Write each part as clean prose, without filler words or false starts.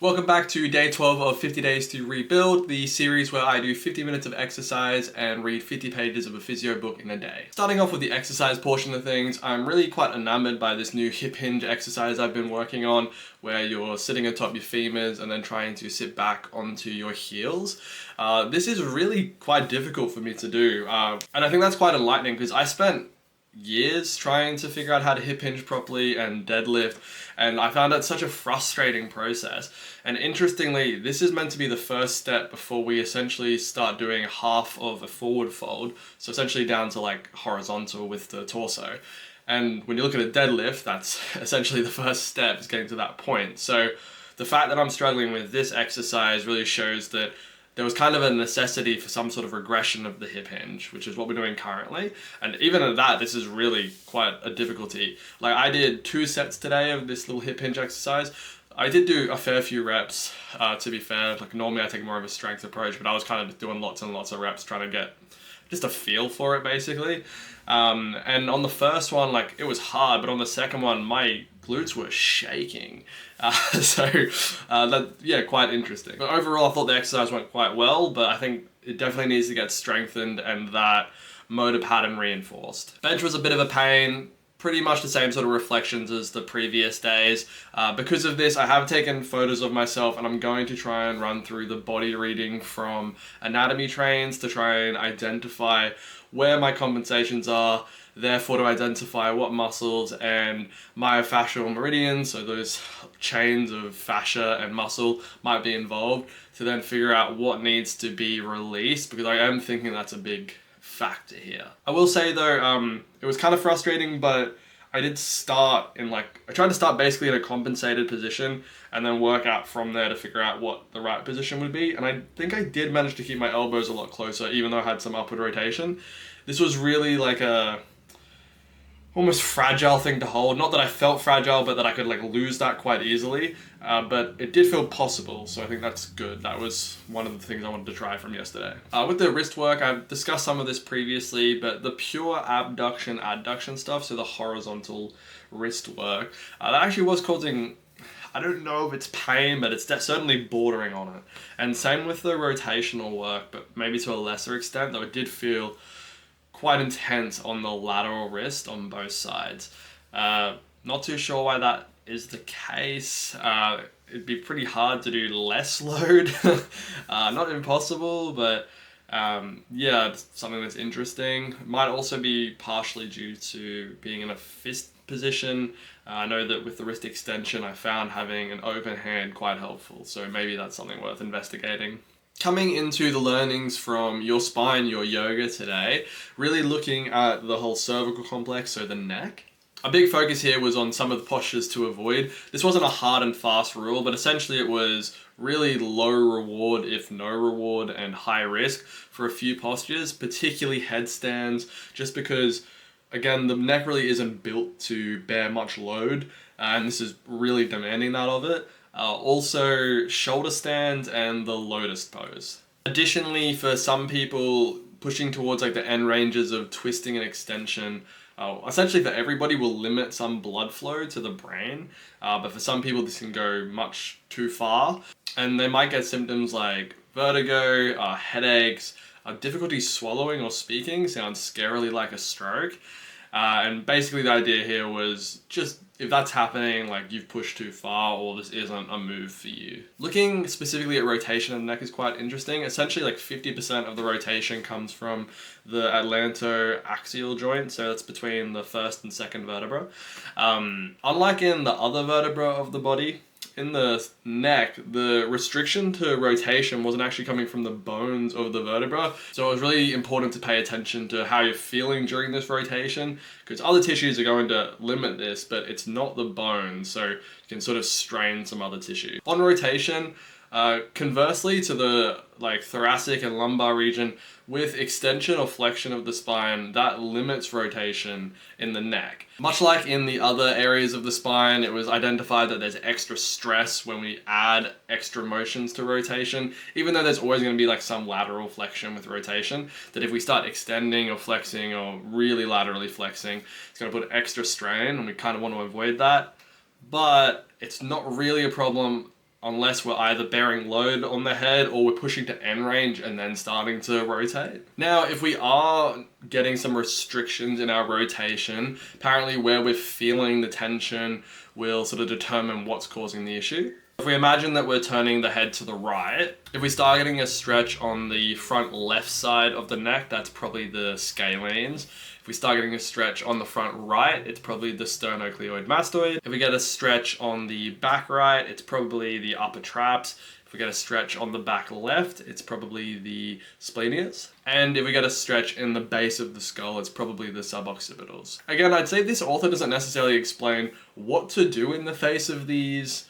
Welcome back to day 12 of 50 Days to Rebuild, the series where I do 50 minutes of exercise and read 50 pages of a physio book in a day. Starting off with the exercise portion of things, I'm really quite enamored by this new hip hinge exercise I've been working on, where you're sitting atop your femurs and then trying to sit back onto your heels. This is really quite difficult for me to do, and I think that's quite enlightening because I spent years trying to figure out how to hip hinge properly and deadlift, and I found it such a frustrating process. And interestingly, this is meant to be the first step before we essentially start doing half of a forward fold, so essentially down to like horizontal with the torso. And when you look at a deadlift, that's essentially the first step, is getting to that point. So the fact that I'm struggling with this exercise really shows that there was kind of a necessity for some sort of regression of the hip hinge, which is what we're doing currently. And even at that, this is really quite a difficulty. Like, I did 2 sets today of this little hip hinge exercise. I did do a fair few reps, to be fair. Like, normally I take more of a strength approach, but I was kind of just doing lots and lots of reps trying to get just a feel for it, basically. And on the first one, like, it was hard, but on the second one, my glutes were shaking. Quite interesting. But overall, I thought the exercise went quite well, but I think it definitely needs to get strengthened and that motor pattern reinforced. Bench was a bit of a pain. Pretty much the same sort of reflections as the previous days. Because of this, I have taken photos of myself and I'm going to try and run through the body reading from anatomy trains to try and identify where my compensations are, therefore to identify what muscles and myofascial meridians, so those chains of fascia and muscle, might be involved, to then figure out what needs to be released, because I am thinking that's a big factor here. I will say though, it was kind of frustrating, but I did start in I tried to start basically in a compensated position and then work out from there to figure out what the right position would be. And I think I did manage to keep my elbows a lot closer, even though I had some upward rotation. This was really like a almost fragile thing to hold. Not that I felt fragile, but that I could lose that quite easily. But it did feel possible, so I think that's good. That was one of the things I wanted to try from yesterday. With the wrist work, I've discussed some of this previously, but the pure abduction, adduction stuff, so the horizontal wrist work, that actually was causing, I don't know if it's pain, but it's certainly bordering on it. And same with the rotational work, but maybe to a lesser extent, though it did feel quite intense on the lateral wrist on both sides. Not too sure why that is the case. It'd be pretty hard to do less load. Not impossible, but it's something that's interesting. Might also be partially due to being in a fist position. I know that with the wrist extension, I found having an open hand quite helpful, so maybe that's something worth investigating. Coming into the learnings from your spine, your yoga today, really looking at the whole cervical complex, so the neck. A big focus here was on some of the postures to avoid. This wasn't a hard and fast rule, but essentially it was really low reward, if no reward, and high risk for a few postures, particularly headstands, just because, again, the neck really isn't built to bear much load, and this is really demanding that of it. Also, shoulder stands and the lotus pose. Additionally, for some people, pushing towards the end ranges of twisting and extension, essentially for everybody, will limit some blood flow to the brain, but for some people this can go much too far, and they might get symptoms like vertigo, headaches, difficulty swallowing or speaking, sounds scarily like a stroke. And basically the idea here was just, if that's happening, you've pushed too far or this isn't a move for you. Looking specifically at rotation of the neck is quite interesting. Essentially 50% of the rotation comes from the atlantoaxial joint, so that's between the first and second vertebra. Unlike in the other vertebra of the body, in the neck, the restriction to rotation wasn't actually coming from the bones of the vertebra. So it was really important to pay attention to how you're feeling during this rotation, because other tissues are going to limit this, but it's not the bones, so you can sort of strain some other tissue. On rotation, conversely to the thoracic and lumbar region, with extension or flexion of the spine, that limits rotation in the neck. Much like in the other areas of the spine, it was identified that there's extra stress when we add extra motions to rotation, even though there's always going to be some lateral flexion with rotation, that if we start extending or flexing or really laterally flexing, it's going to put extra strain, and we kind of want to avoid that. But it's not really a problem unless we're either bearing load on the head or we're pushing to end range and then starting to rotate. Now, if we are getting some restrictions in our rotation, apparently where we're feeling the tension will sort of determine what's causing the issue. If we imagine that we're turning the head to the right, if we start getting a stretch on the front left side of the neck, that's probably the scalenes. If we start getting a stretch on the front right, it's probably the sternocleidoid mastoid. If we get a stretch on the back right, it's probably the upper traps. If we get a stretch on the back left, it's probably the splenius. And if we get a stretch in the base of the skull, it's probably the suboccipitals. Again, I'd say this author doesn't necessarily explain what to do in the face of these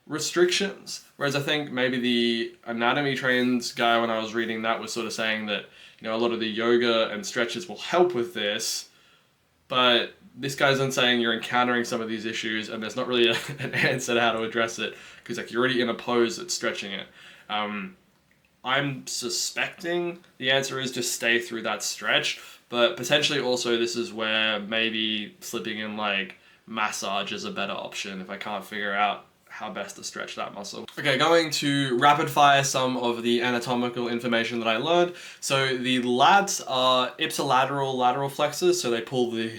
restrictions. Whereas I think maybe the anatomy trains guy, when I was reading that, was sort of saying that, you know, a lot of the yoga and stretches will help with this, but this guy's then saying you're encountering some of these issues and there's not really an answer to how to address it, because like you're already in a pose that's stretching it. I'm suspecting the answer is just stay through that stretch, but potentially also this is where maybe slipping in like massage is a better option if I can't figure out how best to stretch that muscle. Okay, going to rapid fire some of the anatomical information that I learned. So the lats are ipsilateral lateral flexors, so they pull the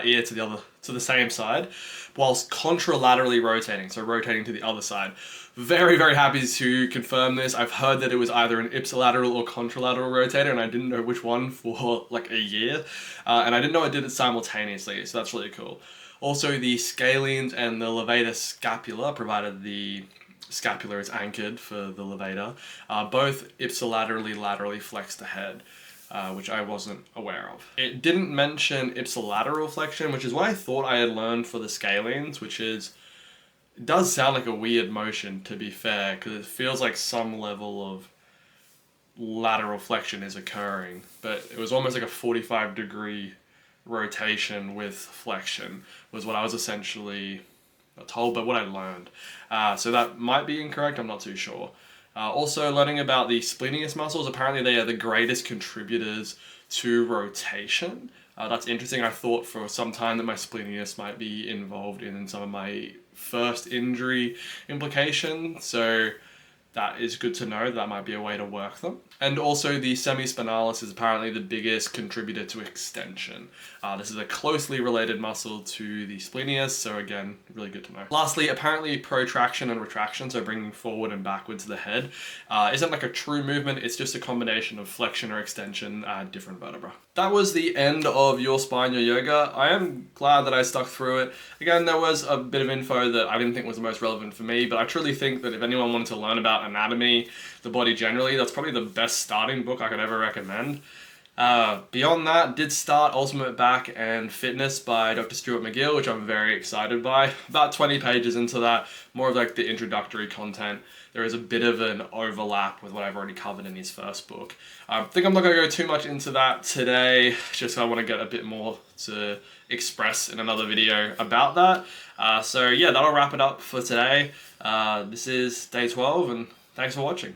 ear to the same side, whilst contralaterally rotating, so rotating to the other side. Very, very happy to confirm this. I've heard that it was either an ipsilateral or contralateral rotator, and I didn't know which one for like a year, and I didn't know I did it simultaneously, so that's really cool. Also, the scalenes and the levator scapula, provided the scapula is anchored for the levator, both ipsilaterally laterally flex the head, which I wasn't aware of. It didn't mention ipsilateral flexion, which is what I thought I had learned for the scalenes, which is, it does sound like a weird motion, to be fair, because it feels like some level of lateral flexion is occurring, but it was almost like a 45-degree rotation with flexion was what I was essentially not told, but what I learned. So that might be incorrect, I'm not too sure. Also learning about the splenius muscles, apparently they are the greatest contributors to rotation. That's interesting. I thought for some time that my splenius might be involved in some of my first injury implications, so that is good to know. That might be a way to work them. And also the semispinalis is apparently the biggest contributor to extension. This is a closely related muscle to the splenius, so again, really good to know. Lastly, apparently protraction and retraction, so bringing forward and backwards the head, isn't like a true movement, it's just a combination of flexion or extension at different vertebrae. That was the end of Your Spine, Your Yoga. I am glad that I stuck through it. Again, there was a bit of info that I didn't think was the most relevant for me, but I truly think that if anyone wanted to learn about anatomy, the body generally, that's probably the best starting book I could ever recommend. Beyond that, did start Ultimate Back and Fitness by Dr. Stuart McGill, which I'm very excited by. About 20 pages into that, more of like the introductory content. There is a bit of an overlap with what I've already covered in his first book. I think I'm not going to go too much into that today, just I want to get a bit more to express in another video about that. So yeah, that'll wrap it up for today. This is day 12, and thanks for watching.